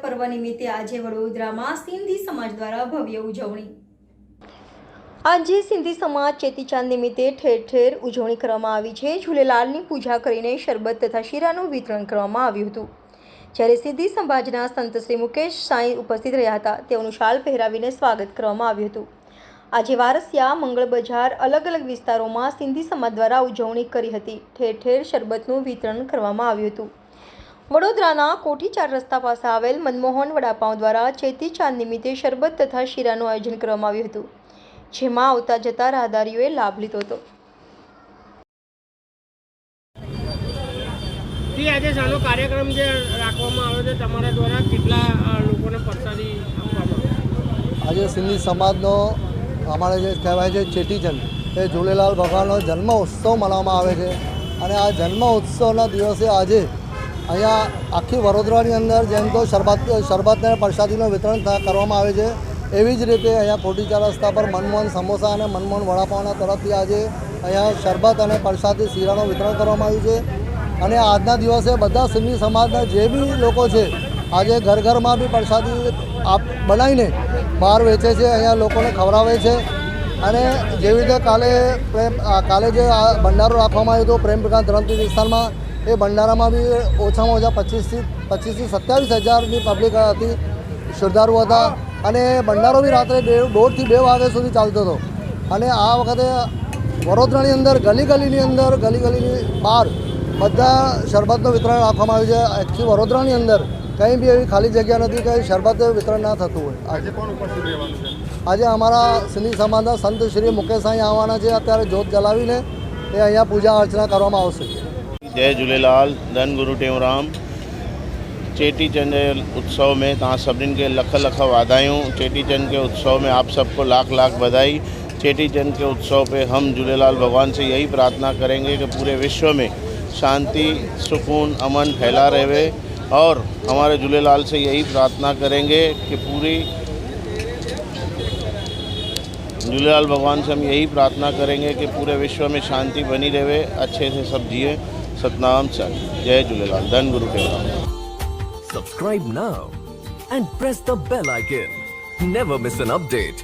પર્વ નિમિત્તે આજે વડોદરામાં સિંધી સમાજ દ્વારા ભવ્ય ઉજવણી। આજે સિંધી સમાજ ચેટીચાંદ નિમિત્તે ઠેર ઠેર ઉજવણી કરવામાં આવી છે। ઝૂલેલાલની પૂજા કરીને શરબત તથા શીરાનું વિતરણ કરવામાં આવ્યું હતું, જ્યારે સિંધી સમાજના સંત શ્રી મુકેશ સાંઈ ઉપસ્થિત રહ્યા હતા। તેઓનું શાલ પહેરાવીને સ્વાગત કરવામાં આવ્યું હતું। આજે વારસિયા, મંગળ બજાર, અલગ અલગ વિસ્તારોમાં સિંધી સમાજ દ્વારા ઉજવણી કરી હતી। ઠેર ઠેર શરબતનું વિતરણ કરવામાં આવ્યું હતું। વડોદરાના કોઠી 4 રસ્તા પાસે આવેલ મનમોહન વડાપાઉં દ્વારા ચેટીચાંદ નિમિત્તે શરબત તથા શીરાનું આયોજન કરવામાં આવ્યું હતું, જેમાં આવતા જતા રાહદારીઓએ લાભ લીધો હતો। આજે શાનો કાર્યક્રમ જે રાખવામાં આવ્યો છે તમારા દ્વારા, કેટલા લોકોને પ્રસાદી આપવામાં? આજે સિંધી સમાજનો અમારે જે કહેવાય છે ચેટીચંદ, એ ઝૂલેલાલ ભગવાનનો જન્મ ઉત્સવ મનાવવામાં આવે છે। અને આ જન્મ ઉત્સવના દિવસે આજે અહીંયા આખી વડોદરાની અંદર જેમ તો શરબતને પ્રસાદીનું વિતરણ કરવામાં આવે છે, એવી જ રીતે અહીંયા કોઠી 4 રસ્તા પર મનમોહન સમોસા અને મનમોહન વડાપાઉંના તરફથી આજે અહીંયા શરબત અને પ્રસાદી શીરાનું વિતરણ કરવામાં આવ્યું છે। અને આજના દિવસે બધા સિંધી સમાજના જે બી લોકો છે આજે ઘર ઘરમાં બી પ્રસાદી બનાવીને બહાર વેચે છે, અહીંયા લોકોને ખવડાવે છે। અને જેવી રીતે કાલે જે ભંડારો રાખવામાં આવ્યો હતો પ્રેમ પ્રકાશ ધરમપુર વિસ્તારમાં, એ ભંડારામાં બી ઓછામાં ઓછા 25 થી 27,000ની પબ્લિક હતી, શ્રદ્ધાળુઓ હતા। અને ભંડારો બી રાત્રે 1:30 થી 2 વાગ્યા સુધી ચાલતો હતો। અને આ વખતે વડોદરાની અંદર ગલીની બહાર બધા શરબતનું વિતરણ રાખવામાં આવ્યું છે। આખી વડોદરાની અંદર કંઈ બી એવી ખાલી જગ્યા નથી કે શરબત વિતરણ ના થતું હોય। આજે કોણ ઉપસ્થિત રહેવાનું છે? આજે અમારા સિંધી સમાજના સંત શ્રી મુકેશ સાંઈ આવવાના છે। અત્યારે જોત જલાવીને એ અહીંયા पूजा अर्चना કરવામાં આવશે। जय झूलेलाल, धन गुरु टेऊंराम। चेटीचंद उत्सव में तव्हां सभिनीनि खे लख लख वाधायूं। चेटीचंद के उत्सव में आप सबको लाख लाख बधाई। चेटीचंद के उत्सव पे हम झूलेलाल भगवान से यही प्रार्थना करेंगे कि पूरे विश्व में शांति, सुकून, अमन फैला रहे। और हमारे झूलेलाल से यही प्रार्थना करेंगे कि पूरी झूलेलाल भगवान से हम यही प्रार्थना करेंगे कि पूरे विश्व में शांति बनी रहे, अच्छे से सब जिए। सतनाम सत। जय झूलेलाल, धन गुरु Teunram. Subscribe now and press the bell icon. Never miss an update.